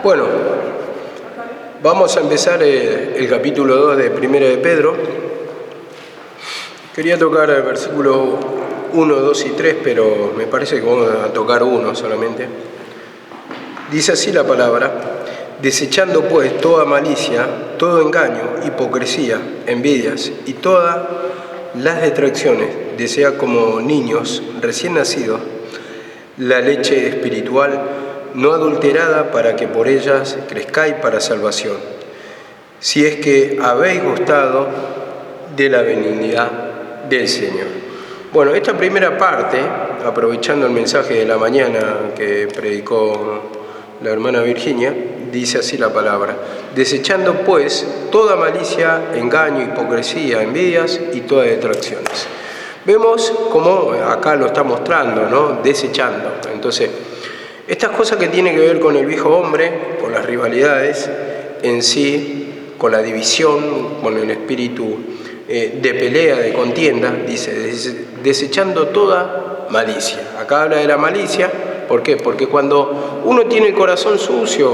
Bueno, vamos a empezar el capítulo 2 de Primera de Pedro. Quería tocar el versículo 1, 2 y 3, pero me parece que vamos a tocar uno solamente. Dice así la palabra: desechando pues toda malicia, todo engaño, hipocresía, envidias y todas las distracciones, desea como niños recién nacidos la leche espiritual no adulterada, para que por ellas crezcáis para salvación, si es que habéis gustado de la benignidad del Señor. Bueno, esta primera parte, aprovechando el mensaje de la mañana que predicó la hermana Virginia, dice así la palabra: desechando pues toda malicia, engaño, hipocresía, envidias y todas detracciones. Vemos cómo acá lo está mostrando, ¿no? Desechando. Entonces, estas cosas que tienen que ver con el viejo hombre, con las rivalidades en sí, con la división, con el espíritu de pelea, de contienda, dice, desechando toda malicia. Acá habla de la malicia. ¿Por qué? Porque cuando uno tiene el corazón sucio,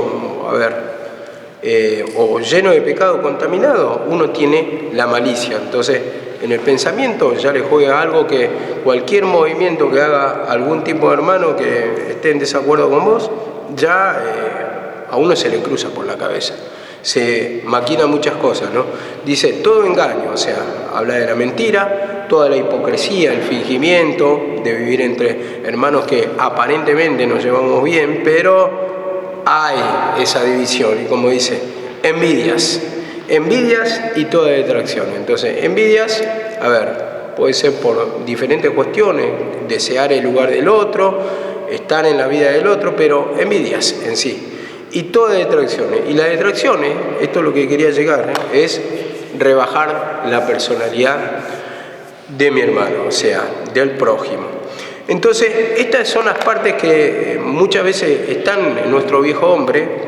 o lleno de pecado contaminado, uno tiene la malicia. Entonces, en el pensamiento ya le juega algo que cualquier movimiento que haga algún tipo de hermano que esté en desacuerdo con vos, ya a uno se le cruza por la cabeza. Se maquina muchas cosas, ¿no? Dice, todo engaño, o sea, habla de la mentira, toda la hipocresía, el fingimiento de vivir entre hermanos que aparentemente nos llevamos bien, pero hay esa división. Y como dice, envidias y toda detracción. Entonces, envidias, puede ser por diferentes cuestiones, desear el lugar del otro, estar en la vida del otro, pero envidias en sí. Y todas detracciones. Y las detracciones, esto es lo que quería llegar, es rebajar la personalidad de mi hermano, o sea, del prójimo. Entonces, estas son las partes que muchas veces están en nuestro viejo hombre,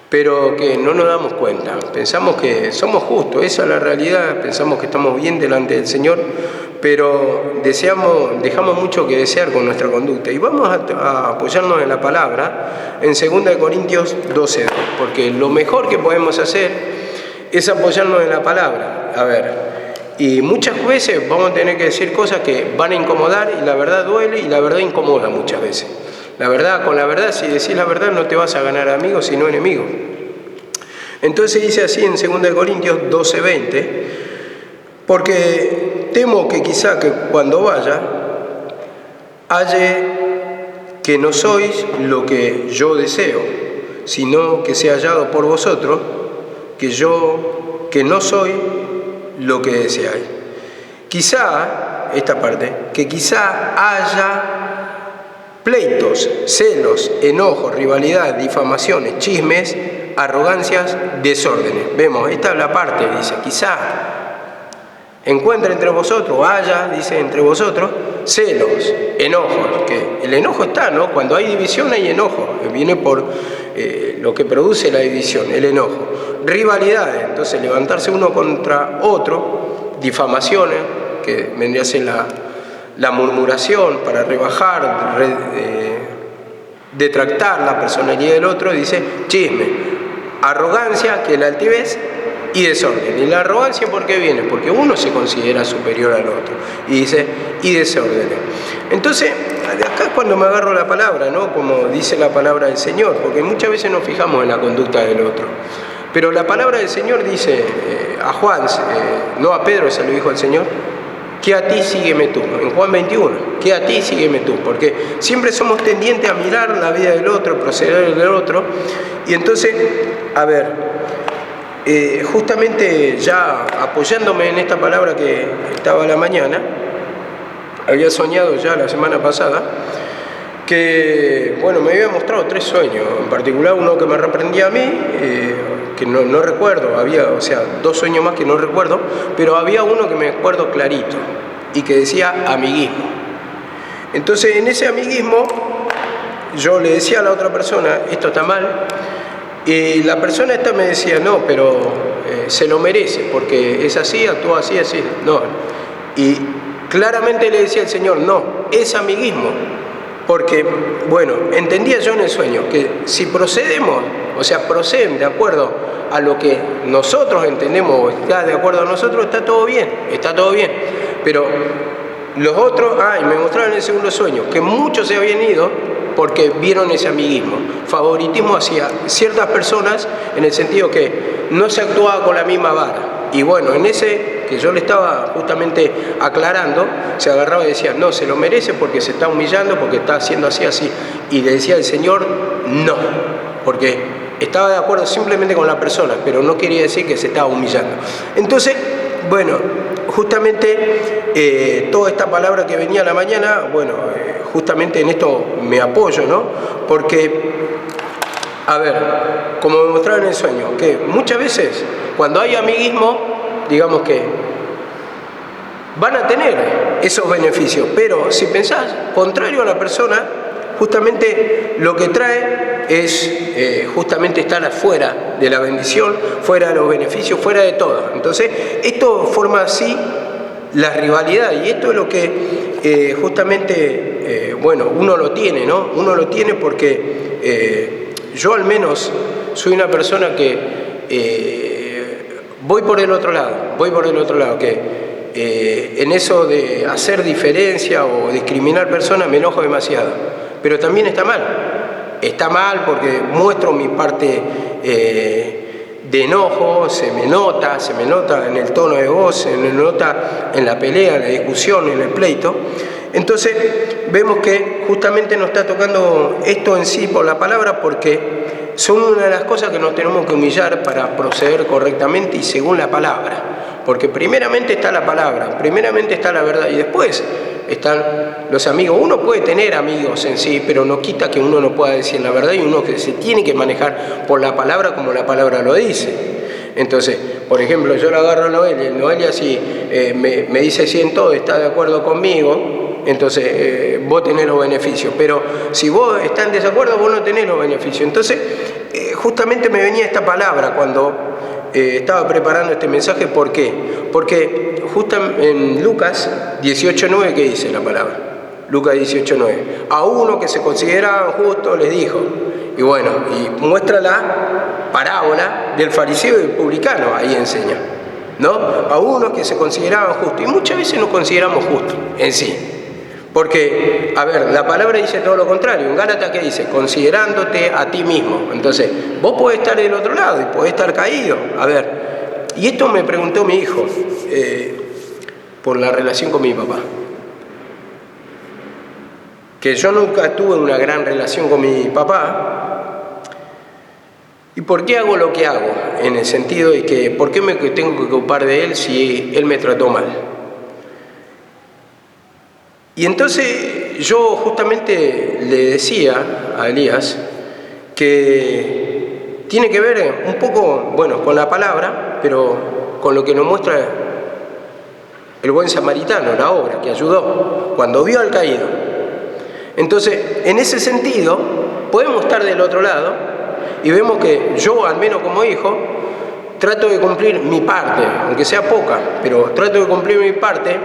pero que no nos damos cuenta. Pensamos que somos justos, esa es la realidad, pensamos que estamos bien delante del Señor, pero dejamos mucho que desear con nuestra conducta. Y vamos a apoyarnos en la palabra, en 2 Corintios 12, porque lo mejor que podemos hacer es apoyarnos en la palabra. Y muchas veces vamos a tener que decir cosas que van a incomodar, y la verdad duele, y la verdad incomoda muchas veces. La verdad, con la verdad, si decís la verdad, no te vas a ganar amigos, sino enemigos. Entonces dice así en 2 Corintios 12:20, porque temo que quizá que cuando vaya, halle que no sois lo que yo deseo, sino que sea hallado por vosotros, que no soy lo que deseáis. Quizá, esta parte, que quizá haya pleitos, celos, enojos, rivalidad, difamaciones, chismes, arrogancias, desórdenes. Vemos, esta es la parte, dice, quizá encuentre entre vosotros, dice, entre vosotros, celos, enojos, que el enojo está, ¿no? Cuando hay división hay enojo, viene por lo que produce la división, el enojo. Rivalidades, entonces levantarse uno contra otro, difamaciones, que vendría a ser la murmuración para rebajar, detractar la personalidad del otro, dice chisme, arrogancia, que es la altivez, y desorden. Y la arrogancia, ¿por qué viene? Porque uno se considera superior al otro. Y dice, y desorden. Entonces, acá es cuando me agarro la palabra, ¿no? Como dice la palabra del Señor, porque muchas veces nos fijamos en la conducta del otro. Pero la palabra del Señor dice a Juan, no a Pedro, se lo dijo el Señor, que a ti sígueme tú, en Juan 21, que a ti sígueme tú, porque siempre somos tendientes a mirar la vida del otro, proceder del otro, y entonces, justamente ya apoyándome en esta palabra que estaba a la mañana, había soñado ya la semana pasada, que, me había mostrado 3 sueños, en particular uno que me reprendía a mí, que no recuerdo, había, 2 sueños más que no recuerdo, pero había uno que me acuerdo clarito, y que decía amiguismo. Entonces, en ese amiguismo, yo le decía a la otra persona, esto está mal, y la persona esta me decía, no, pero se lo merece, porque es así, actúa así, así, no. Y claramente le decía al Señor, no, es amiguismo, porque Porque, bueno, entendía yo en el sueño que si procedemos, o sea, proceden de acuerdo a lo que nosotros entendemos o está de acuerdo a nosotros, está todo bien, pero los otros, y me mostraron en el segundo sueño, que muchos se habían ido porque vieron ese amiguismo, favoritismo hacia ciertas personas, en el sentido que no se actuaba con la misma vara. Y bueno, en ese que yo le estaba justamente aclarando, se agarraba y decía, no, se lo merece porque se está humillando, porque está haciendo así, así. Y le decía el Señor, no, porque estaba de acuerdo simplemente con la persona, pero no quería decir que se estaba humillando. Entonces, bueno, justamente toda esta palabra que venía a la mañana, bueno, justamente en esto me apoyo, ¿no? Porque, a ver, como me mostraba en el sueño, que muchas veces cuando hay amiguismo, digamos que van a tener esos beneficios, pero si pensás contrario a la persona, justamente lo que trae es justamente estar afuera de la bendición, fuera de los beneficios, fuera de todo. Entonces, esto forma así la rivalidad, y esto es lo que justamente, bueno, uno lo tiene, ¿no? Uno lo tiene porque yo al menos soy una persona que voy por el otro lado, que en eso de hacer diferencia o discriminar personas me enojo demasiado, pero también está mal porque muestro mi parte de enojo, se me nota en el tono de voz, se me nota en la pelea, en la discusión, en el pleito. Entonces vemos que justamente nos está tocando esto en sí por la palabra, porque son una de las cosas que nos tenemos que humillar para proceder correctamente y según la palabra. Porque primeramente está la palabra, primeramente está la verdad y después están los amigos. Uno puede tener amigos en sí, pero no quita que uno no pueda decir la verdad, y uno que se tiene que manejar por la palabra como la palabra lo dice. Entonces, por ejemplo, yo lo agarro a Noelia si me dice sí en todo, está de acuerdo conmigo, entonces vos tenés los beneficios, pero si vos estás en desacuerdo, vos no tenés los beneficios. Entonces, justamente me venía esta palabra cuando estaba preparando este mensaje. ¿Por qué? Porque justo en Lucas 18:9, ¿qué dice la palabra? Lucas 18:9, a uno que se consideraban justos les dijo, y bueno, y muestra la parábola del fariseo y del publicano, ahí enseña, ¿no? A unos que se consideraban justos, y muchas veces nos consideramos justos en sí. Porque, a ver, la palabra dice todo lo contrario. En Gálatas, ¿qué dice? Considerándote a ti mismo. Entonces, vos podés estar del otro lado y podés estar caído. A ver, y esto me preguntó mi hijo por la relación con mi papá. Que yo nunca tuve una gran relación con mi papá. ¿Y por qué hago lo que hago? En el sentido de que, ¿por qué me tengo que ocupar de él si él me trató mal? Y entonces yo justamente le decía a Elías que tiene que ver un poco, bueno, con la palabra, pero con lo que nos muestra el buen samaritano, la obra que ayudó cuando vio al caído. Entonces, en ese sentido, podemos estar del otro lado y vemos que yo, al menos como hijo, trato de cumplir mi parte, aunque sea poca, pero trato de cumplir mi parte.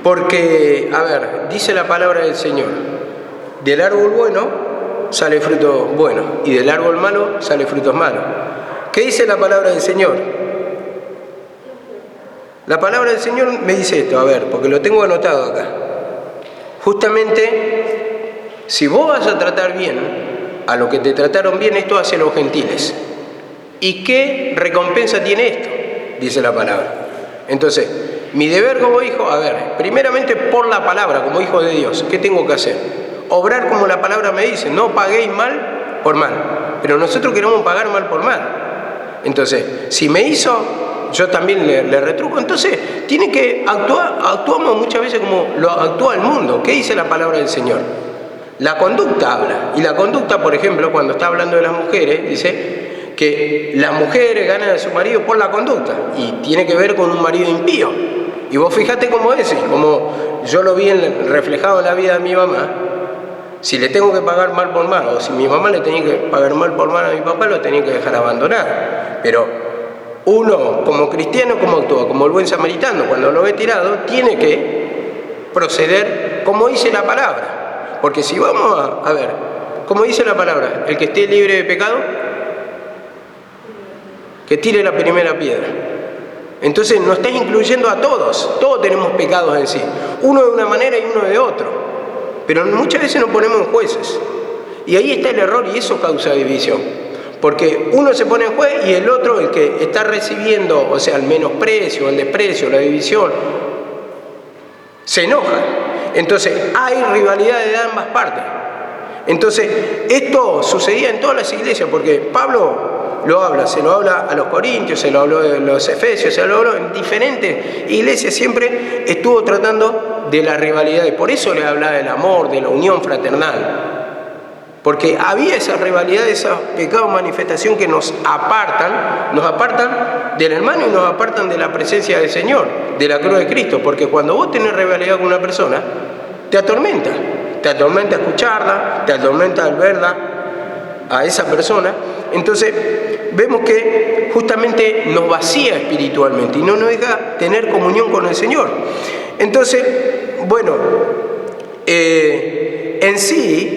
Porque, a ver, dice la palabra del Señor, del árbol bueno sale fruto bueno y del árbol malo sale frutos malos. ¿Qué dice la palabra del Señor? La palabra del Señor me dice esto, a ver, porque lo tengo anotado acá. Justamente, si vos vas a tratar bien a lo que te trataron bien, esto hace los gentiles. ¿Y qué recompensa tiene esto? Dice la palabra. Entonces, mi deber como hijo, a ver, primeramente por la palabra, como hijo de Dios, ¿qué tengo que hacer? Obrar como la palabra me dice, no paguéis mal por mal, pero nosotros queremos pagar mal por mal. Entonces, si me hizo, yo también le retruco, entonces tiene que actuamos muchas veces como lo actúa el mundo. ¿Qué dice la palabra del Señor? La conducta habla, y la conducta, por ejemplo, cuando está hablando de las mujeres, dice que las mujeres ganan a su marido por la conducta, y tiene que ver con un marido impío. Y vos fijate cómo es, como yo lo vi reflejado en la vida de mi mamá. Si le tengo que pagar mal por mal, o si mi mamá le tenía que pagar mal por mal a mi papá, lo tenía que dejar abandonar. Pero uno, como cristiano, ¿cómo actúa? Como el buen samaritano, cuando lo ve tirado, tiene que proceder como dice la palabra. Porque si vamos a ver, como dice la palabra, el que esté libre de pecado, que tire la primera piedra. Entonces nos está incluyendo a todos. Todos tenemos pecados en sí. Uno de una manera y uno de otro. Pero muchas veces nos ponemos en jueces. Y ahí está el error y eso causa división. Porque uno se pone en juez y el otro, el que está recibiendo, o sea, el menosprecio, el desprecio, la división, se enoja. Entonces hay rivalidad de ambas partes. Entonces esto sucedía en todas las iglesias, porque Pablo lo habla, se lo habla a los corintios, se lo habló a los efesios, se lo habló en diferentes iglesias, siempre estuvo tratando de la rivalidad y por eso le hablaba del amor, de la unión fraternal. Porque había esa rivalidad, esa pecado manifestación que nos apartan del hermano y nos apartan de la presencia del Señor, de la cruz de Cristo. Porque cuando vos tenés rivalidad con una persona, te atormenta escucharla, te atormenta al verla a esa persona. Entonces vemos que justamente nos vacía espiritualmente y no nos deja tener comunión con el Señor. Entonces, bueno, en sí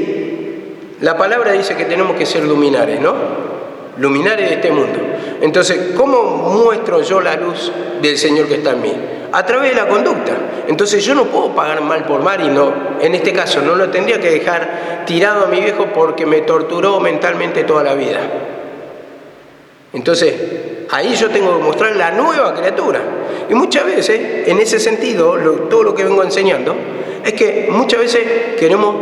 la palabra dice que tenemos que ser luminares, ¿no? Luminares de este mundo. Entonces, ¿cómo muestro yo la luz del Señor que está en mí? A través de la conducta. Entonces yo no puedo pagar mal por mal y no, en este caso no lo tendría que dejar tirado a mi viejo porque me torturó mentalmente toda la vida. Entonces, ahí yo tengo que mostrar la nueva criatura. Y muchas veces, en ese sentido, todo lo que vengo enseñando, es que muchas veces queremos,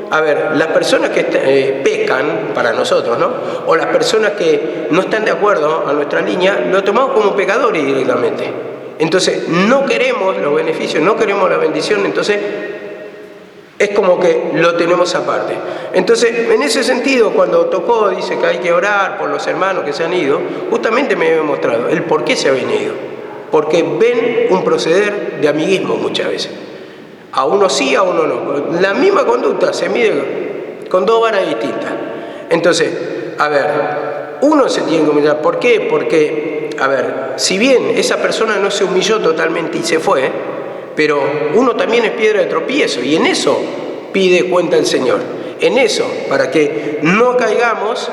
las personas que pecan para nosotros, ¿no? O las personas que no están de acuerdo a nuestra línea, lo tomamos como pecadores directamente. Entonces, no queremos los beneficios, no queremos la bendición, entonces es como que lo tenemos aparte. Entonces, en ese sentido, cuando tocó, dice que hay que orar por los hermanos que se han ido, justamente me había mostrado el por qué se habían ido. Porque ven un proceder de amiguismo muchas veces. A uno sí, a uno no. La misma conducta se mide con dos varas distintas. Entonces, uno se tiene que humillar. ¿Por qué? Porque, si bien esa persona no se humilló totalmente y se fue, pero uno también es piedra de tropiezo y en eso pide cuenta el Señor. En eso, para que no caigamos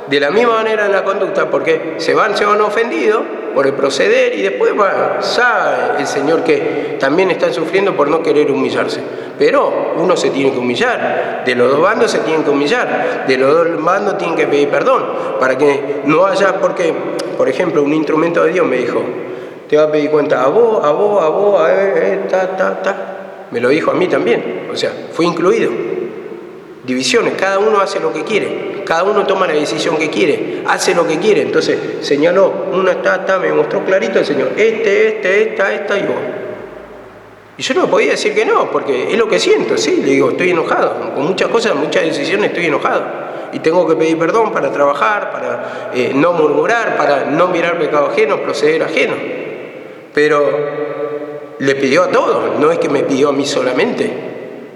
de la misma manera en la conducta, porque se van ofendidos por el proceder y después sabe el Señor que también están sufriendo por no querer humillarse. Pero uno se tiene que humillar, de los dos bandos se tienen que humillar, de los dos bandos tienen que pedir perdón, para que no haya, porque, por ejemplo, un instrumento de Dios me dijo, te va a pedir cuenta a vos, me lo dijo a mí también, o sea, fue incluido. Divisiones, cada uno hace lo que quiere, cada uno toma la decisión que quiere, hace lo que quiere. Entonces señaló, me mostró clarito el Señor, esta y vos. Y yo no podía decir que no, porque es lo que siento, sí, le digo, estoy enojado, con muchas cosas, muchas decisiones estoy enojado. Y tengo que pedir perdón para trabajar, para no murmurar, para no mirar pecado ajeno, proceder ajeno. Pero le pidió a todos, no es que me pidió a mí solamente.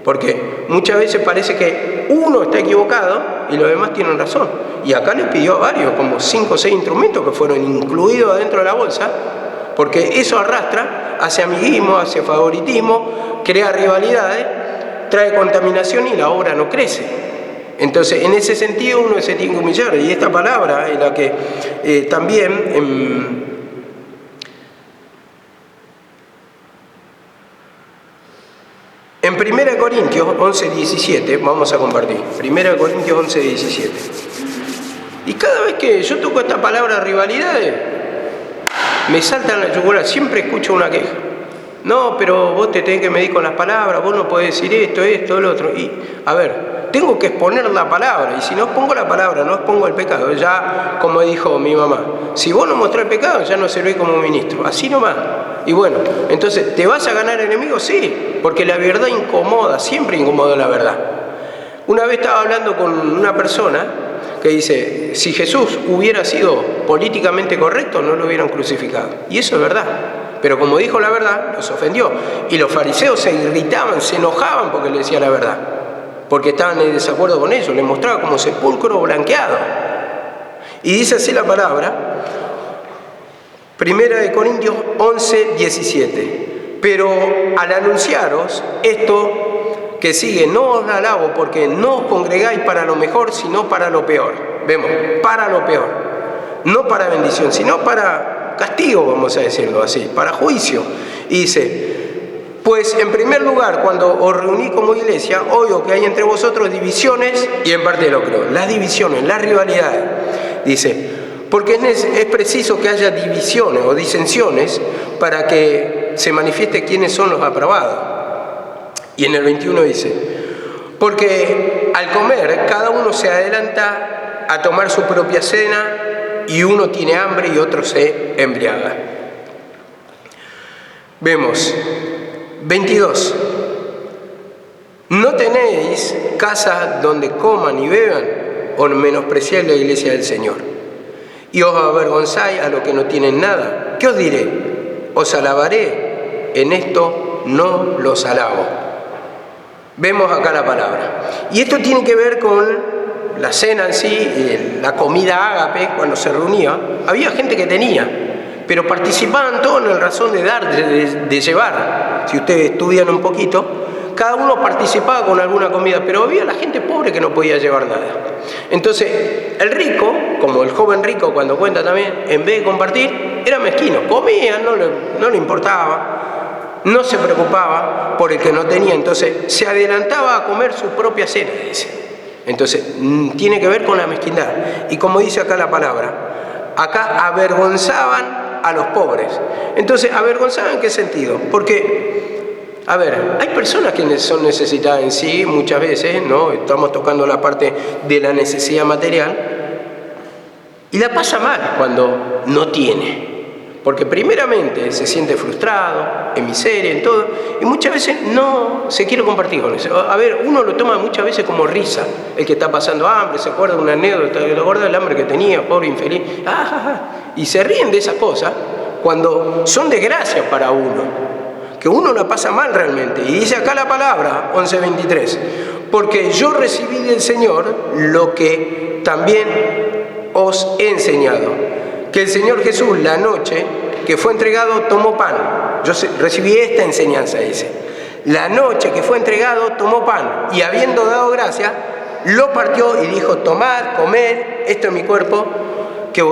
Porque muchas veces parece que uno está equivocado y los demás tienen razón. Y acá les pidió a varios, como 5 o 6 instrumentos que fueron incluidos adentro de la bolsa, porque eso arrastra hacia amiguismo, hacia favoritismo, crea rivalidades, trae contaminación y la obra no crece. Entonces, en ese sentido uno se tiene que humillar. Y esta palabra es la que también... En 1 Corintios 11:17, vamos a compartir, 1 Corintios 11:17. Y cada vez que yo toco esta palabra rivalidades, me saltan la yugular, siempre escucho una queja. No, pero vos te tenés que medir con las palabras, vos no podés decir esto, lo otro. Y, tengo que exponer la palabra, y si no expongo la palabra, no expongo el pecado. Ya, como dijo mi mamá, si vos no mostrás el pecado, ya no servís como ministro, así nomás. Y bueno, entonces, ¿te vas a ganar enemigos? Sí, porque la verdad incomoda, siempre incomoda la verdad. Una vez estaba hablando con una persona que dice, si Jesús hubiera sido políticamente correcto, no lo hubieran crucificado. Y eso es verdad. Pero como dijo la verdad, los ofendió. Y los fariseos se irritaban, se enojaban porque le decía la verdad. Porque estaban en desacuerdo con ellos, les mostraba como sepulcro blanqueado. Y dice así la palabra, 1 Corintios 11:17. Pero al anunciaros esto que sigue, no os alabo porque no os congregáis para lo mejor, sino para lo peor. Vemos, para lo peor. No para bendición, sino para castigo, vamos a decirlo así, para juicio. Y dice, pues en primer lugar, cuando os reuní como iglesia, oigo que hay entre vosotros divisiones, y en parte lo creo, las divisiones, las rivalidades. Dice, porque es preciso que haya divisiones o disensiones para que se manifieste quiénes son los aprobados. Y en el 21 dice, porque al comer cada uno se adelanta a tomar su propia cena y uno tiene hambre y otro se embriaga. Vemos, 22. ¿No tenéis casa donde coman y beban o menospreciáis la iglesia del Señor? Y os avergonzáis a los que no tienen nada. ¿Qué os diré? Os alabaré. En esto no los alabo. Vemos acá la palabra. Y esto tiene que ver con la cena en sí, la comida ágape, cuando se reunía. Había gente que tenía, pero participaban todos en el razón de dar, de llevar. Si ustedes estudian un poquito, cada uno participaba con alguna comida, pero había la gente pobre que no podía llevar nada. Entonces, el rico, como el joven rico cuando cuenta también, en vez de compartir, era mezquino. Comía, no le importaba, no se preocupaba por el que no tenía. Entonces, se adelantaba a comer su propia cena, dice. Entonces, tiene que ver con la mezquindad. Y como dice acá la palabra, acá avergonzaban a los pobres. Entonces, ¿avergonzaban en qué sentido? Porque, a ver, hay personas que son necesitadas en sí, muchas veces, ¿no? Estamos tocando la parte de la necesidad material, y la pasa mal cuando no tiene. Porque primeramente se siente frustrado, en miseria, en todo, y muchas veces no se quiere compartir con eso. A ver, uno lo toma muchas veces como risa, el que está pasando hambre, se acuerda de una anécdota, se acuerda del hambre que tenía, pobre infeliz, y se ríen de esas cosas cuando son desgracias para uno, que uno la pasa mal realmente. Y dice acá la palabra, 11:23, porque yo recibí del Señor lo que también os he enseñado, que el Señor Jesús, la noche que fue entregado, tomó pan. Yo recibí esta enseñanza, dice. La noche que fue entregado, tomó pan, y habiendo dado gracias, lo partió y dijo, tomad, comed, esto es mi cuerpo, que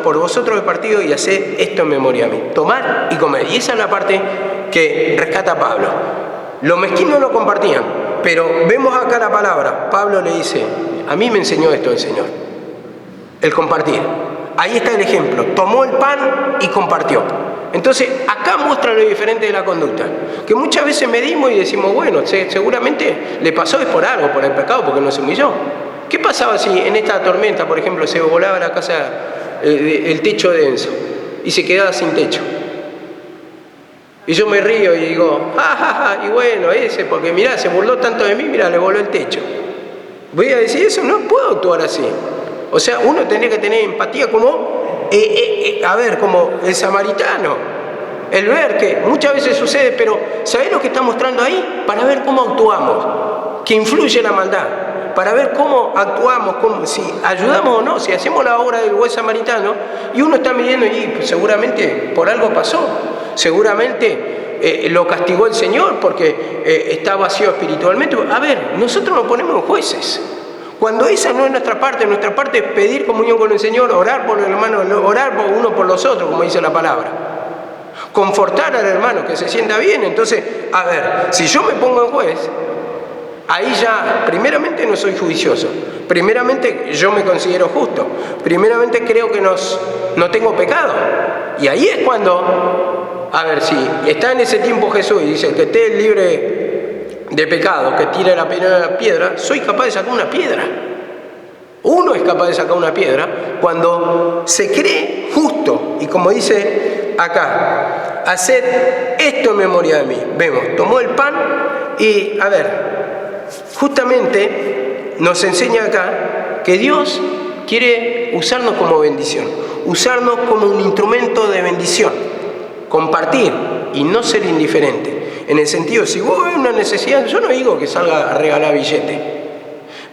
por vosotros he partido, y haced esto en memoria a mí. Tomad y comed. Y esa es la parte que rescata Pablo. Los mezquinos no compartían, pero vemos acá la palabra. Pablo le dice, a mí me enseñó esto el Señor, el compartir. Ahí está el ejemplo, tomó el pan y compartió. Entonces, acá muestra lo diferente de la conducta, que muchas veces medimos y decimos, bueno, seguramente le pasó es por algo, por el pecado, porque no se humilló. ¿Qué pasaba si en esta tormenta, por ejemplo, se volaba la casa, el techo de Enzo, y se quedaba sin techo? Y yo me río y digo, y bueno, ese, porque mirá, se burló tanto de mí, mirá, le voló el techo. Voy a decir eso, no puedo actuar así. O sea, uno tendría que tener empatía como, como el samaritano. El ver que muchas veces sucede, pero ¿sabés lo que está mostrando ahí? Para ver cómo actuamos, que influye la maldad. Para ver cómo actuamos, si ayudamos o no, si hacemos la obra del buen samaritano, y uno está midiendo y pues, seguramente por algo pasó. Seguramente lo castigó el Señor porque está vacío espiritualmente. A ver, nosotros nos ponemos jueces. Cuando esa no es nuestra parte es pedir comunión con el Señor, orar por el hermano, orar por uno por los otros, como dice la palabra. Confortar al hermano, que se sienta bien. Entonces, a ver, si yo me pongo en juez, ahí ya, primeramente no soy juicioso, primeramente yo me considero justo, primeramente creo que no tengo pecado. Y ahí es cuando, a ver, si está en ese tiempo Jesús y dice, el que esté libre de pecado, que tire la primera piedra, soy capaz de sacar una piedra. Uno es capaz de sacar una piedra cuando se cree justo. Y como dice acá, haced esto en memoria de mí. Vemos, tomó el pan y, a ver, justamente nos enseña acá que Dios quiere usarnos como bendición, usarnos como un instrumento de bendición, compartir y no ser indiferente. En el sentido, si vos ves una necesidad, yo no digo que salga a regalar billete,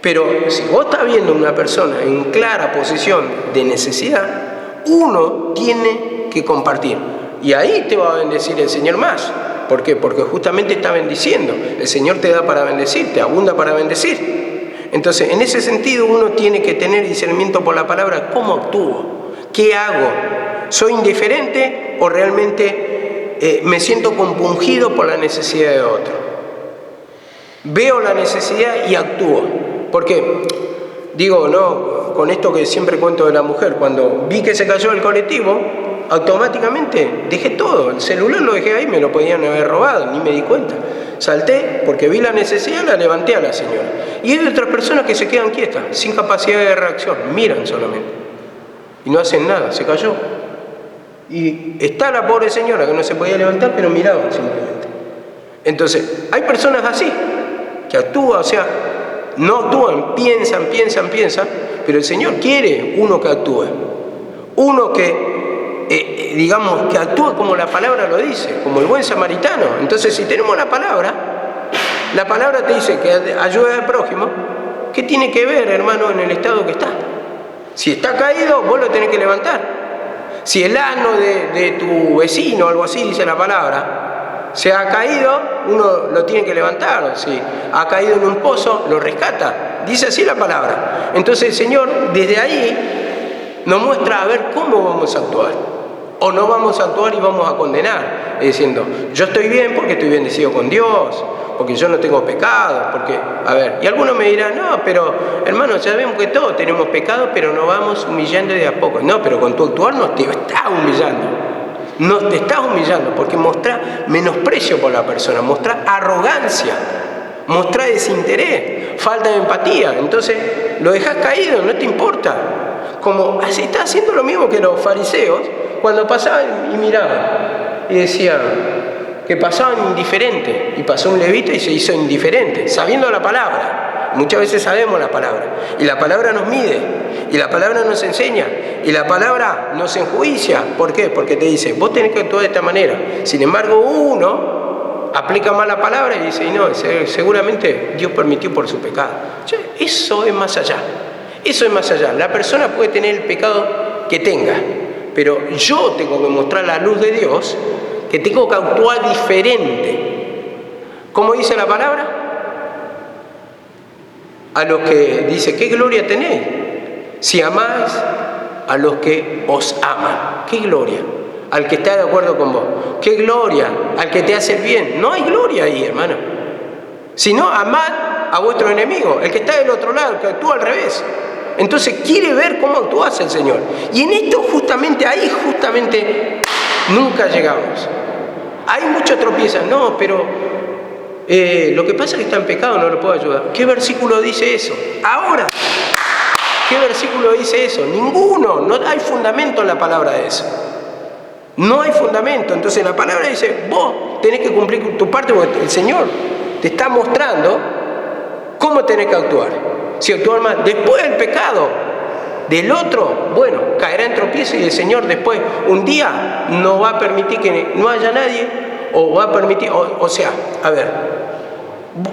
pero si vos estás viendo una persona en clara posición de necesidad, uno tiene que compartir. Y ahí te va a bendecir el Señor más. ¿Por qué? Porque justamente está bendiciendo. El Señor te da para bendecir, te abunda para bendecir. Entonces, en ese sentido, uno tiene que tener discernimiento por la palabra. ¿Cómo actúo? ¿Qué hago? ¿Soy indiferente o realmente me siento compungido por la necesidad de otro? Veo la necesidad y actúo. Porque, digo, no, con esto que siempre cuento de la mujer, cuando vi que se cayó el colectivo, automáticamente dejé todo. El celular lo dejé ahí, me lo podían haber robado, ni me di cuenta. Salté porque vi la necesidad, la levanté a la señora. Y hay otras personas que se quedan quietas, sin capacidad de reacción, miran solamente. Y no hacen nada, se cayó. Y está la pobre señora que no se podía levantar, pero miraban simplemente. Entonces, hay personas así, que actúan, o sea, no actúan, piensan, pero el Señor quiere uno que actúe. Uno que, digamos, que actúa como la palabra lo dice, como el buen samaritano. Entonces, si tenemos la palabra te dice que ayuda al prójimo. ¿Qué tiene que ver, hermano, en el estado que está? Si está caído, vos lo tenés que levantar. Si el asno de tu vecino, algo así dice la palabra, se ha caído, uno lo tiene que levantar. O si ha caído en un pozo, lo rescata. Dice así la palabra. Entonces el Señor, desde ahí, nos muestra a ver cómo vamos a actuar. O no vamos a actuar y vamos a condenar, diciendo, yo estoy bien porque estoy bendecido con Dios, porque yo no tengo pecado, porque, a ver, y algunos me dirán, no, pero hermano, sabemos que todos tenemos pecado, pero nos vamos humillando de a poco. No, pero con tu actuar no te estás humillando. No te estás humillando, porque mostrás menosprecio por la persona, mostrás arrogancia, mostrás desinterés, falta de empatía. Entonces, lo dejás caído, no te importa. Como está haciendo lo mismo que los fariseos, cuando pasaban y miraban, y decían que pasaban indiferente, y pasó un levita y se hizo indiferente, sabiendo la palabra. Muchas veces sabemos la palabra, y la palabra nos mide, y la palabra nos enseña, y la palabra nos enjuicia. ¿Por qué? Porque te dice, vos tenés que actuar de esta manera. Sin embargo, uno aplica mal la palabra y dice, y no, seguramente Dios permitió por su pecado. Eso es más allá. Eso es más allá. La persona puede tener el pecado que tenga, pero yo tengo que mostrar la luz de Dios, que tengo que actuar diferente. ¿Cómo dice la palabra? A los que dice, ¿qué gloria tenéis? Si amáis a los que os aman. ¿Qué gloria? Al que está de acuerdo con vos. ¿Qué gloria? Al que te hace el bien. No hay gloria ahí, hermano. Sino amad a vuestro enemigo, el que está del otro lado, el que actúa al revés. Entonces quiere ver cómo actúas el Señor. Y en esto ahí nunca llegamos. Hay muchos tropiezan. No, pero lo que pasa es que está en pecado, no lo puedo ayudar. ¿Qué versículo dice eso? Ahora, ¿qué versículo dice eso? Ninguno. No hay fundamento en la palabra de eso. No hay fundamento. Entonces la palabra dice, vos tenés que cumplir tu parte porque el Señor te está mostrando cómo tenés que actuar. Si actuar mal, después del pecado del otro, bueno, caerá en tropiezo y el Señor después, un día, no va a permitir que no haya nadie, o va a permitir, o sea, a ver,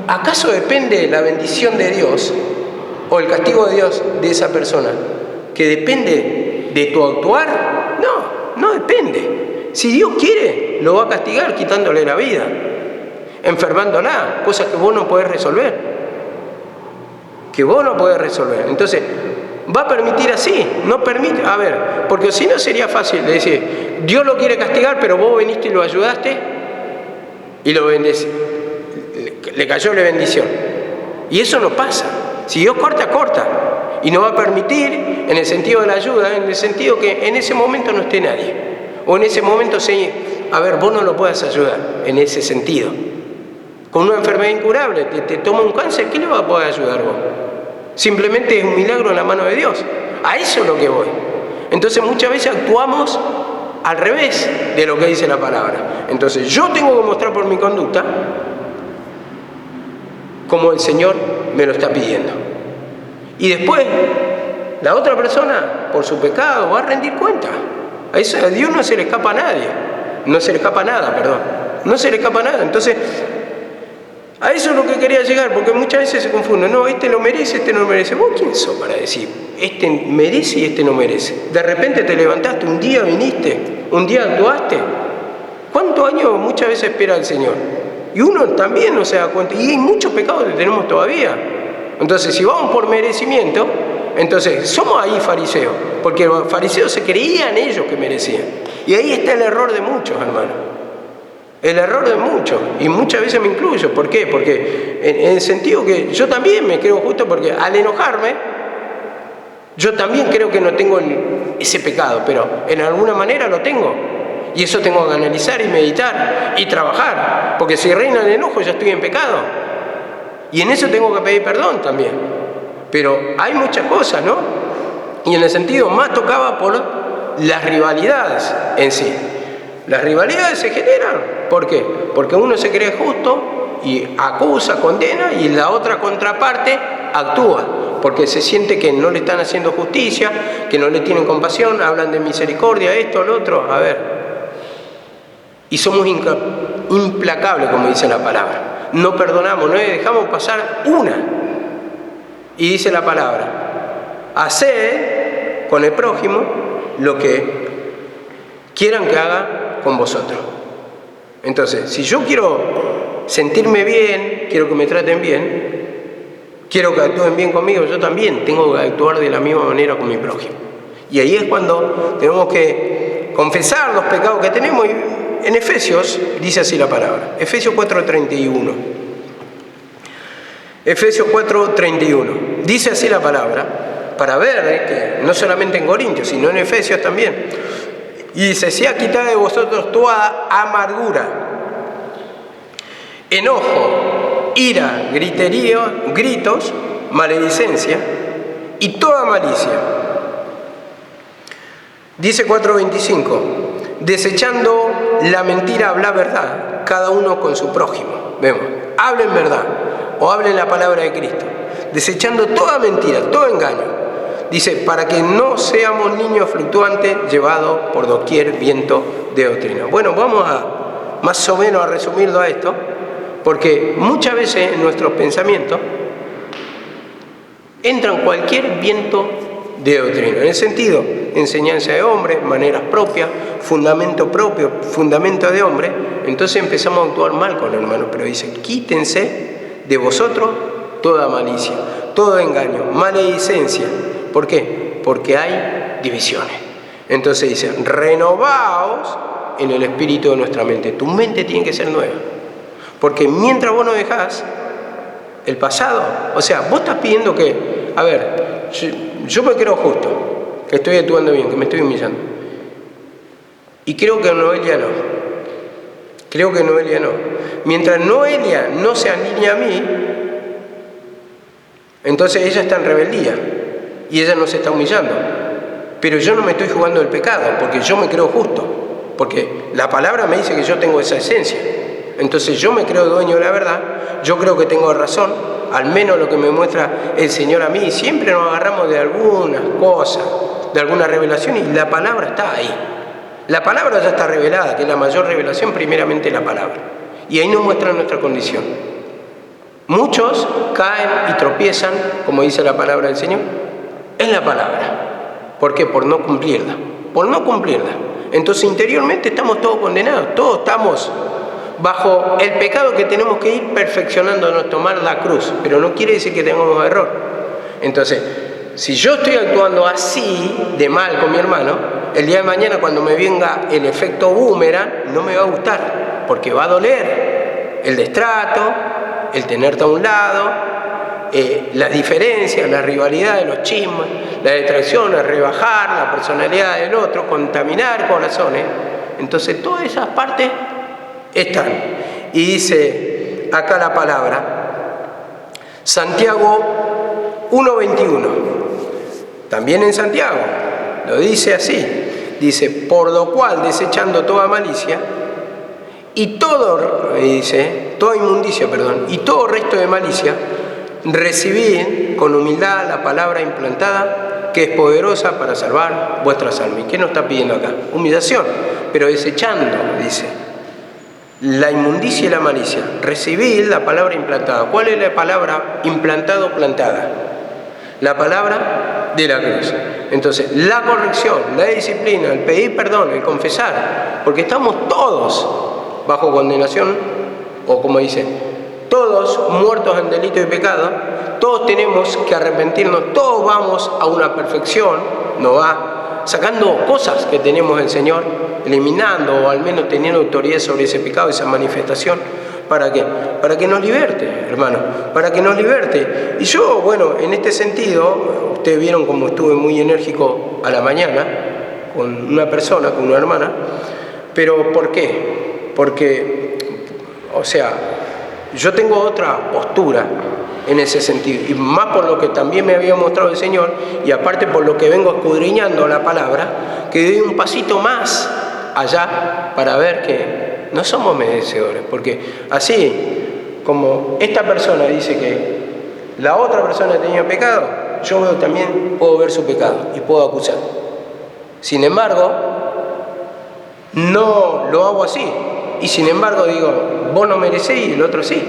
¿acaso depende la bendición de Dios o el castigo de Dios de esa persona? ¿Que depende de tu actuar? No depende. Si Dios quiere, lo va a castigar quitándole la vida, enfermándola, cosas que vos no podés resolver. Entonces, va a permitir así, no permite, a ver, porque si no sería fácil de decir, Dios lo quiere castigar, pero vos viniste y lo ayudaste y lo bendecí, le cayó la bendición. Y eso no pasa. Si Dios corta, y no va a permitir en el sentido de la ayuda, en el sentido que en ese momento no esté nadie, o en ese momento vos no lo puedas ayudar, en ese sentido. Con una enfermedad incurable, te toma un cáncer, ¿qué le va a poder ayudar vos? Simplemente es un milagro en la mano de Dios. A eso es lo que voy. Entonces muchas veces actuamos al revés de lo que dice la palabra. Entonces yo tengo que mostrar por mi conducta como el Señor me lo está pidiendo. Y después, la otra persona, por su pecado, va a rendir cuenta. A Dios no se le escapa a nadie. No se le escapa nada. Entonces, a eso es lo que quería llegar, porque muchas veces se confunden. No, este lo merece, este no lo merece. ¿Vos quién sos para decir, este merece y este no merece? De repente te levantaste, un día viniste, un día actuaste. ¿Cuántos años muchas veces espera el Señor? Y uno también no se da cuenta. Y hay muchos pecados que tenemos todavía. Entonces, si vamos por merecimiento, entonces somos ahí fariseos. Porque los fariseos se creían ellos que merecían. Y ahí está el error de muchos, hermanos. El error de muchos. Y muchas veces me incluyo. ¿Por qué? Porque en el sentido que yo también me creo justo, porque al enojarme, yo también creo que no tengo ese pecado, pero en alguna manera lo tengo. Y eso tengo que analizar y meditar y trabajar. Porque si reina el enojo, ya estoy en pecado. Y en eso tengo que pedir perdón también. Pero hay muchas cosas, ¿no? Y en el sentido más tocaba por las rivalidades en sí. Las rivalidades se generan. ¿Por qué? Porque uno se cree justo y acusa, condena, y la otra contraparte actúa. Porque se siente que no le están haciendo justicia, que no le tienen compasión, hablan de misericordia, esto, lo otro. A ver. Y somos implacables, como dice la palabra. No perdonamos, no dejamos pasar una. Y dice la palabra, haced con el prójimo lo que quieran que haga con vosotros. Entonces, si yo quiero sentirme bien, quiero que me traten bien, quiero que actúen bien conmigo, yo también tengo que actuar de la misma manera con mi prójimo. Y ahí es cuando tenemos que confesar los pecados que tenemos. Y en Efesios dice así la palabra, Efesios 4:31. Efesios 4:31. Dice así la palabra, para ver que no solamente en Corintios, sino en Efesios también. Y dice, sea quitada de vosotros toda amargura, enojo, ira, griterío, gritos, maledicencia y toda malicia. Dice 4:25, desechando la mentira, habla verdad, cada uno con su prójimo. Vemos, hablen verdad o hablen la palabra de Cristo, desechando toda mentira, todo engaño. Dice, para que no seamos niños fluctuantes llevados por doquier viento de doctrina. Bueno, vamos a más o menos a resumirlo a esto, porque muchas veces en nuestros pensamientos entran cualquier viento de doctrina, en el sentido, enseñanza de hombre, maneras propias, fundamento propio, fundamento de hombre. Entonces empezamos a actuar mal con el hermano, pero dice, quítense de vosotros toda malicia, todo engaño, maledicencia. ¿Por qué? Porque hay divisiones. Entonces dice, renovaos en el espíritu de nuestra mente. Tu mente tiene que ser nueva. Porque mientras vos no dejás el pasado, o sea, vos estás pidiendo que, a ver, yo me creo justo, que estoy actuando bien, que me estoy humillando. Y creo que Noelia no. Creo que Noelia no. Mientras Noelia no se alinea a mí, entonces ella está en rebeldía. Y ella no se está humillando. Pero yo no me estoy jugando el pecado, porque yo me creo justo. Porque la palabra me dice que yo tengo esa esencia. Entonces yo me creo dueño de la verdad, yo creo que tengo razón, al menos lo que me muestra el Señor a mí. Siempre nos agarramos de algunas cosas, de alguna revelación, y la palabra está ahí. La palabra ya está revelada, que es la mayor revelación, primeramente la palabra. Y ahí nos muestra nuestra condición. Muchos caen y tropiezan, como dice la palabra del Señor, en la palabra. ¿Por qué? Por no cumplirla. Por no cumplirla. Entonces interiormente estamos todos condenados, todos estamos bajo el pecado que tenemos que ir perfeccionándonos, tomar la cruz, pero no quiere decir que tengamos error. Entonces, si yo estoy actuando así de mal con mi hermano, el día de mañana cuando me venga el efecto boomerang, no me va a gustar, porque va a doler el destrato, el tenerte a un lado, las diferencias, la rivalidad de los chismes, la distracción, el rebajar la personalidad del otro, contaminar corazones. Entonces, todas esas partes están. Y dice acá la palabra, Santiago 1:21, también en Santiago lo dice así, dice, por lo cual desechando toda malicia y todo, dice, toda inmundicia, y todo resto de malicia, recibid con humildad la palabra implantada, que es poderosa para salvar vuestras almas. ¿Y qué nos está pidiendo acá? Humillación, pero desechando, dice, la inmundicia y la malicia. Recibid la palabra implantada. ¿Cuál es la palabra implantado, plantada? La palabra de la cruz. Entonces, la corrección, la disciplina, el pedir perdón, el confesar, porque estamos todos bajo condenación, o como dice, todos muertos en delito y pecado, todos tenemos que arrepentirnos, todos vamos a una perfección, no va sacando cosas que tenemos del Señor, eliminando o al menos teniendo autoridad sobre ese pecado, esa manifestación. ¿Para qué? Para que nos liberte, hermano, para que nos liberte. Y yo, bueno, en este sentido, ustedes vieron cómo estuve muy enérgico a la mañana con una persona, con una hermana, pero ¿por qué? Porque, o sea, yo tengo otra postura en ese sentido, y más por lo que también me había mostrado el Señor, y aparte por lo que vengo escudriñando la palabra, que doy un pasito más allá para ver que no somos merecedores, porque así como esta persona dice que la otra persona tenía pecado, yo también puedo ver su pecado y puedo acusar. Sin embargo, no lo hago así, y sin embargo digo, vos no merecés y el otro sí.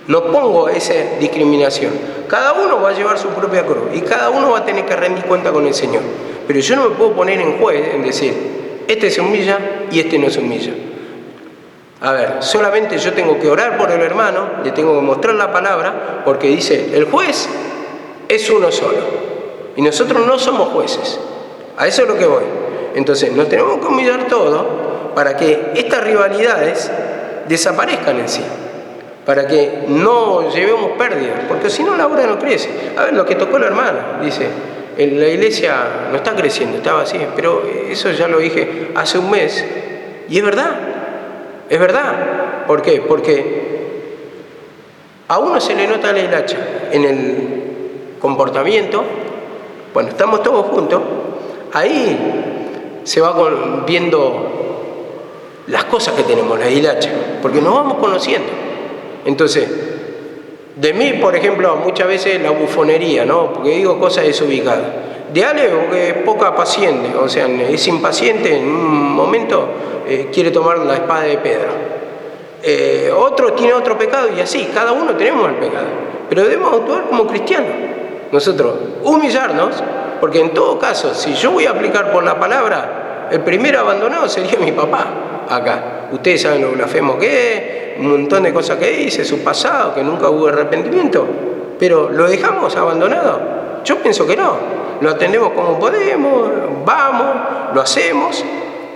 No pongo esa discriminación. Cada uno va a llevar su propia cruz y cada uno va a tener que rendir cuenta con el Señor. Pero yo no me puedo poner en juez en decir, este se humilla y este no se humilla. A ver, solamente yo tengo que orar por el hermano, le tengo que mostrar la palabra, porque dice, el juez es uno solo. Y nosotros no somos jueces. A eso es lo que voy. Entonces, nos tenemos que humillar todos para que estas rivalidades desaparezcan en sí. Para que no llevemos pérdidas, porque si no la obra no crece. A ver, lo que tocó la hermana, dice, la iglesia no está creciendo, estaba así, pero eso ya lo dije hace un mes, y es verdad. Es verdad. ¿Por qué? Porque a uno se le nota la hilacha en el comportamiento, cuando estamos todos juntos, ahí se va viendo las cosas que tenemos, la hilacha, porque nos vamos conociendo. Entonces, de mí, por ejemplo, muchas veces la bufonería, ¿no? Porque digo cosas desubicadas. De Ale, porque es poca paciente, o sea, es impaciente, en un momento quiere tomar la espada de Pedro. Otro tiene otro pecado y así, cada uno tenemos el pecado. Pero debemos actuar como cristianos. Nosotros humillarnos, porque en todo caso, si yo voy a aplicar por la palabra, el primero abandonado sería mi papá acá. Ustedes saben lo blasfemo que es, un montón de cosas que dice, su pasado, que nunca hubo arrepentimiento. Pero ¿lo dejamos abandonado? Yo pienso que no. Lo atendemos como podemos, vamos, lo hacemos.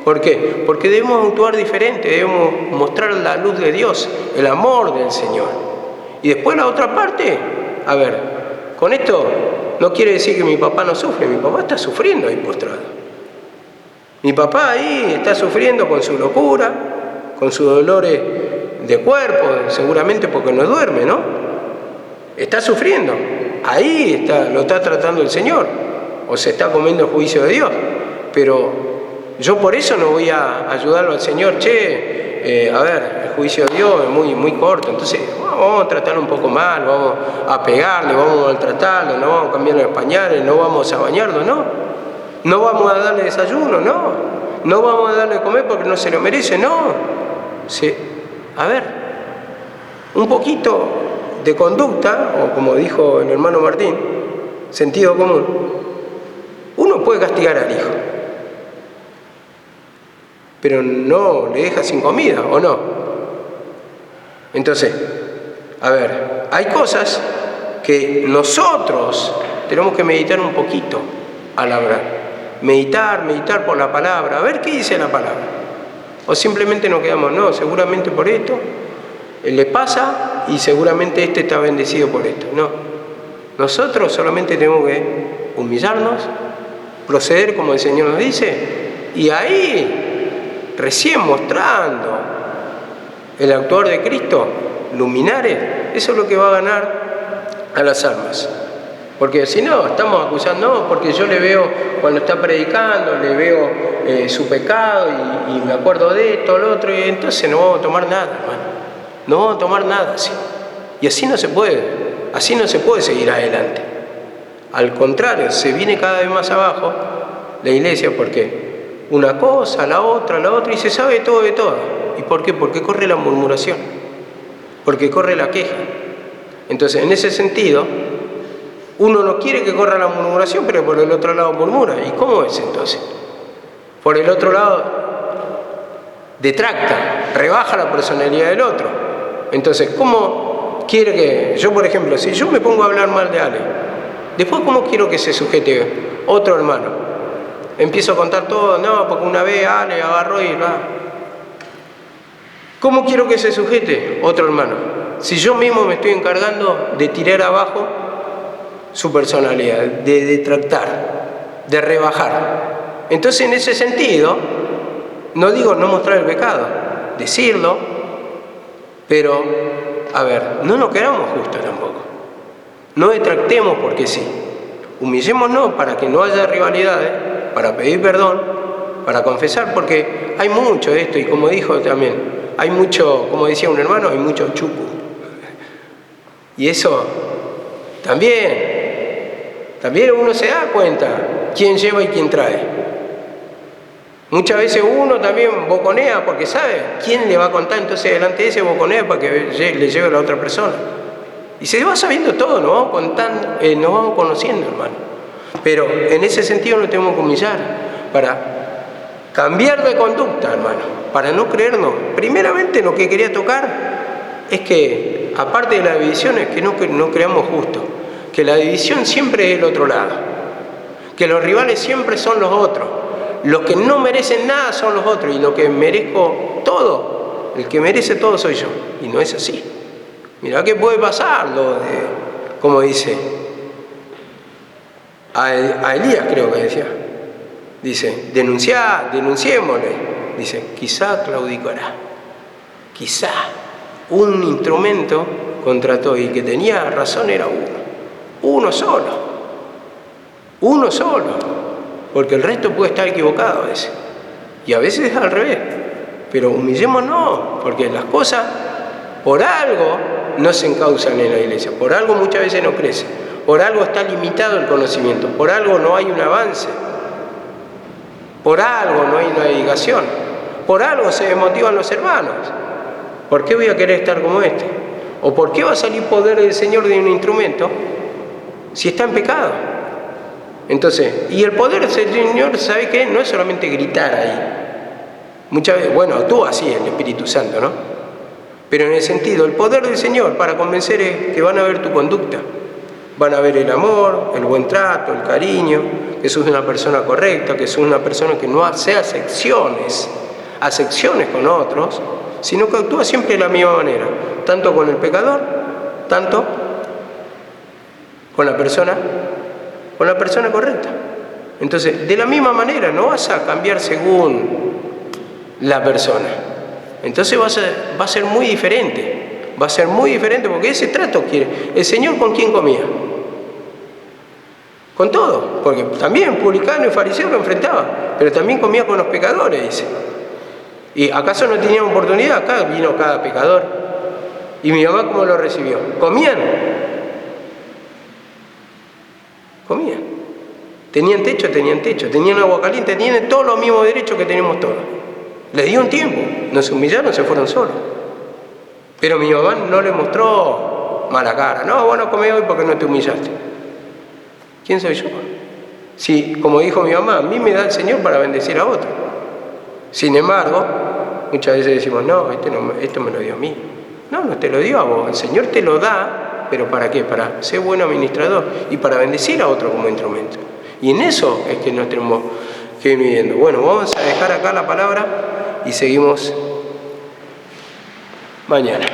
¿Por qué? Porque debemos actuar diferente, debemos mostrar la luz de Dios, el amor del Señor. Y después la otra parte, a ver, con esto no quiere decir que mi papá no sufre, mi papá está sufriendo ahí postrado. Mi papá ahí está sufriendo con su locura, con sus dolores de cuerpo, seguramente porque no duerme, ¿no? Está sufriendo, ahí está, lo está tratando el Señor, o se está comiendo el juicio de Dios, pero yo por eso no voy a ayudarlo al Señor, a ver, el juicio de Dios es muy corto, entonces vamos a tratarlo un poco mal, vamos a pegarle, vamos a maltratarlo, no vamos a cambiarle los pañales, no vamos a bañarlo, no vamos a darle desayuno, no vamos a darle de comer porque no se lo merece, no. Sí. A ver, un poquito de conducta, o como dijo el hermano Martín, sentido común. Uno puede castigar al hijo, pero no le deja sin comida, ¿o no? Entonces, a ver, hay cosas que nosotros tenemos que meditar un poquito al hablar. Meditar por la palabra, a ver qué dice la palabra. O simplemente nos quedamos, no, seguramente por esto le pasa y seguramente este está bendecido por esto. No, nosotros solamente tenemos que humillarnos, proceder como el Señor nos dice, y ahí, recién mostrando el actuar de Cristo, luminares, eso es lo que va a ganar a las almas. Porque si no, estamos acusando, no, porque yo le veo, cuando está predicando, le veo su pecado y me acuerdo de esto, lo otro, y entonces no vamos a tomar nada, hermano. No vamos a tomar nada así. Y así no se puede seguir adelante. Al contrario, se viene cada vez más abajo la iglesia, porque una cosa, la otra, y se sabe todo de todo. ¿Y por qué? Porque corre la murmuración, porque corre la queja. Entonces, en ese sentido, Uno no quiere que corra la murmuración, pero por el otro lado murmura. ¿Y cómo es entonces? Por el otro lado detracta, rebaja la personalidad del otro. Entonces, ¿cómo quiere que... Yo, por ejemplo, si yo me pongo a hablar mal de Ale, después, ¿cómo quiero que se sujete otro hermano? Empiezo a contar todo, no, porque una vez Ale agarró y... ¿Cómo quiero que se sujete otro hermano? Si yo mismo me estoy encargando de tirar abajo su personalidad, de detractar, de rebajar. Entonces, en ese sentido, no digo no mostrar el pecado, decirlo, pero, a ver, no nos quedamos justos tampoco. No detractemos porque sí. Humillémonos para que no haya rivalidades, para pedir perdón, para confesar, porque hay mucho de esto, y como dijo también, hay mucho, como decía un hermano, hay mucho chupu. Y eso también uno se da cuenta quién lleva y quién trae. Muchas veces uno también boconea porque sabe quién le va a contar, entonces delante de ese boconea para que le lleve a la otra persona. Y se va sabiendo todo, nos vamos contando, nos vamos conociendo, hermano. Pero en ese sentido nos tenemos que humillar para cambiar de conducta, hermano, para no creernos. Primeramente lo que quería tocar es que, aparte de las divisiones, que no creamos justos, que la división siempre es el otro lado, que los rivales siempre son los otros, los que no merecen nada son los otros, y lo que merezco todo, el que merece todo soy yo, y no es así. Mirá que puede pasar, como dice a Elías, creo que decía. Dice, denunciémosle. Dice, quizá claudicará. Quizá un instrumento contrató y que tenía razón era uno. Uno solo. Porque el resto puede estar equivocado a veces. Y a veces es al revés. Pero humillémonos, porque las cosas por algo no se encausan en la iglesia. Por algo muchas veces no crecen. Por algo está limitado el conocimiento. Por algo no hay un avance. Por algo no hay una dedicación. Por algo se desmotivan los hermanos. ¿Por qué voy a querer estar como este? ¿O por qué va a salir poder del Señor de un instrumento si está en pecado? Entonces, y el poder del Señor, ¿sabe qué? No es solamente gritar ahí. Muchas veces, bueno, actúa así el Espíritu Santo, ¿no? Pero en el sentido, el poder del Señor para convencer es que van a ver tu conducta. Van a ver el amor, el buen trato, el cariño, que sos una persona correcta, que sos una persona que no hace acepciones con otros, sino que actúa siempre de la misma manera, tanto con el pecador, tanto con la persona correcta. Entonces, de la misma manera, no vas a cambiar según la persona. Entonces va a ser muy diferente. Va a ser muy diferente porque ese trato quiere. ¿El Señor con quién comía? Con todo, porque también publicano y fariseo lo enfrentaba, pero también comía con los pecadores, dice. ¿Y acaso no tenían oportunidad? Acá vino cada pecador. ¿Y mi mamá cómo lo recibió? ¿Comían? Tenían techo, tenían agua caliente, tenían todos los mismos derechos que tenemos todos. Les dio un tiempo, no se humillaron, se fueron solos. Pero mi mamá no le mostró mala cara. No, vos no comés hoy porque no te humillaste. ¿Quién soy yo? Si, como dijo mi mamá, a mí me da el Señor para bendecir a otro. Sin embargo, muchas veces decimos, no, esto me lo dio a mí. No te lo dio a vos. El Señor te lo da, pero ¿para qué? Para ser buen administrador y para bendecir a otro como instrumento. Y en eso es que nos tenemos que ir viviendo. Bueno, vamos a dejar acá la palabra y seguimos mañana.